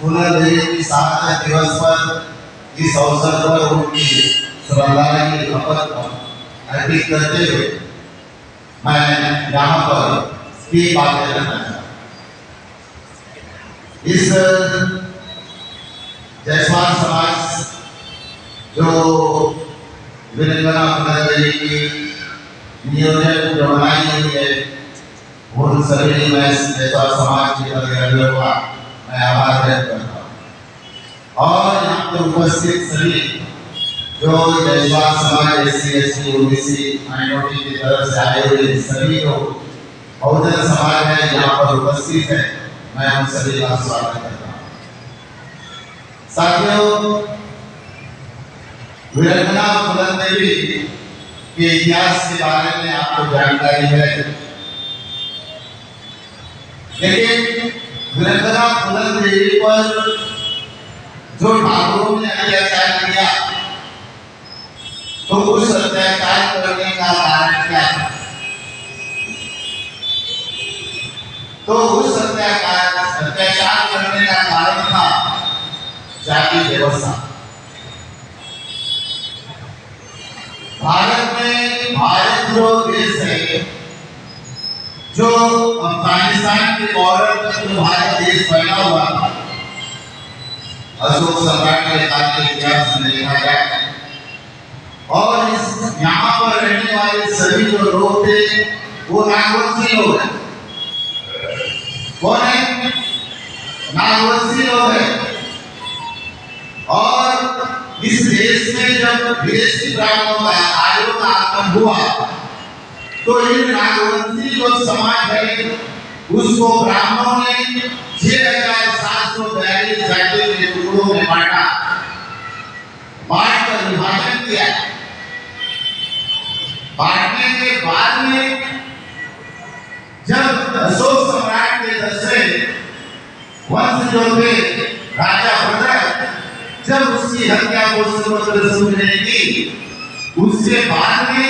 फूलदेवी की शहादत दिवस पर इस अवसर पर उनकी श्रद्धांजलि अर्पित करते हुए मैं यहाँ पर की बातें करना चाहता हूँ। इस जायसवाल समाज जो वीरेंद्रा फूलदेवी की नियोजन जो बनाई हुई है, उन सभी मैं जायसवाल समाज के अधिकारियों का मैं आभार व्यक्त करता हूँ। और यहाँ पर उपस्थित सभी जो जायसवाल समाज SC/ST OBC माइनॉरिटी की तरफ से आए हुए सभी लोग बहुजन समाज है यहाँ पर उपस्थित है, मैं उन सभी का स्वागत करता हूँ। साथियों, वीरेंद्रा फूलदेवी के इतिहास के बारे में आपको जानकारी है, लेकिन वीरेंद्रा फूलदेवी पर जो ठाकुरों ने अत्याचार किया, तो उस अत्याचार करने का कारण क्या था? तो उस अत्याचार करने का कारण था जाति व्यवस्था। भारत जो देश है, जो अफगानिस्तान के बॉर्डर पर जो भारत देश फैला हुआ था, अशोक सम्राट के काल के इतिहास में देखा जाए, और इस यहाँ पर रहने वाले सभी जो लोग थे वो नागवंशी लोग हैं। कौन है? नागवंशी लोग हैं। और इस देश में जब विदेशी ब्राह्मणों का आर्यों का आगमन हुआ, तो इन नागवंशी जो समाज है उसको ब्राह्मणों ने 6742 जाति के टुकड़ों में बांटा, बांट कर विभाजन किया। बांटने के बाद में जब अशोक सम्राट के 10वें वंश जो थे राजा भद्रक, जब उसकी हत्या को सुपुत्र ने की, उसके बाद में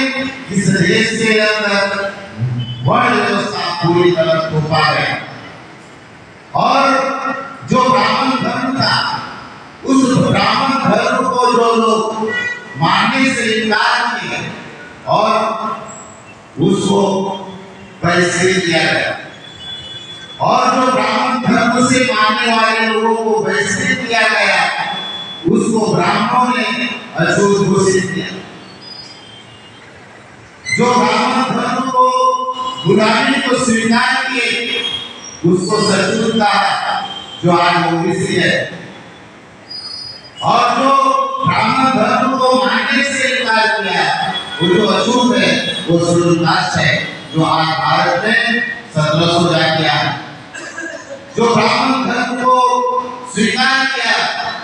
इस देश के अंदर वर्ण व्यवस्था पूरी तरह थोपा गया। और जो ब्राह्मण धर्म था, उस ब्राह्मण धर्म को जो लोग मानने से इनकार किए और उसको बहिष्कृत किया गया। और जो ब्राह्मण धर्म से मानने वाले लोगों को बहिष्कृत किया गया, उसको ब्राह्मणों ने अछूत घोषित किया। जो ब्राह्मण धर्म को गुलामी को स्वीकार किए, उसको सचूत कहा, जो आज ओबीसी है। और जो ब्राह्मण धर्म को मानने से इनकार किया, वो जो अछूत है, वो शेड्यूल कास्ट है, जो आज भारत में 1700 जातियां हैं। जो ब्राह्मण धर्म को स्वीकार किया,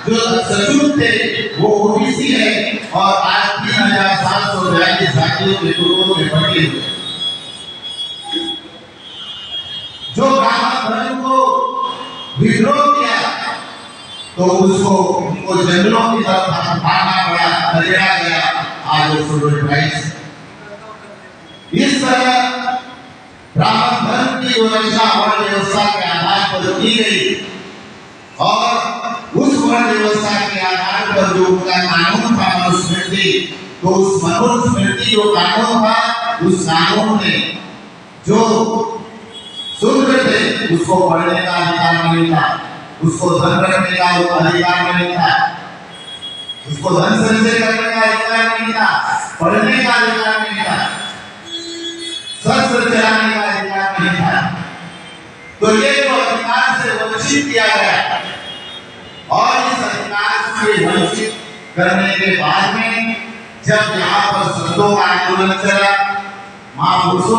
जो सचूत थे, वो ओबीसी है और आज 3742 जातियों के टुकड़ों में बटे हुए। जो ब्राह्मण धर्म को विद्रोह किया, तो उसको उनको जंगलों की तरफ भागना पड़ा, खदेड़ा गया। आज वो शेड्यूल ट्राइब्स। इस तरह ब्राह्मण धर्म की व्यवस्था वर्ण व्यवस्था के आधार पर की गई, और उस वर्ण व्यवस्था के आधार पर जो उनका कानून था मनुस्मृति, तो उस मनुस्मृति जो कानून था, उस कानून में जो शूद्र थे उसको पढ़ने का अधिकार नहीं था, उसको धन रखने का अधिकार नहीं था, उसको धन संचय करने का अधिकार नहीं था, पढ़ने का अधिकार नहीं था, शस्त्र चलाने का अधिकार नहीं था। तो ये जो अधिकार से वंचित किया गया, और इस अधिकार से वंचित करने के बाद में जब यहाँ पर संतों का आंदोलन चला, महापुरुषों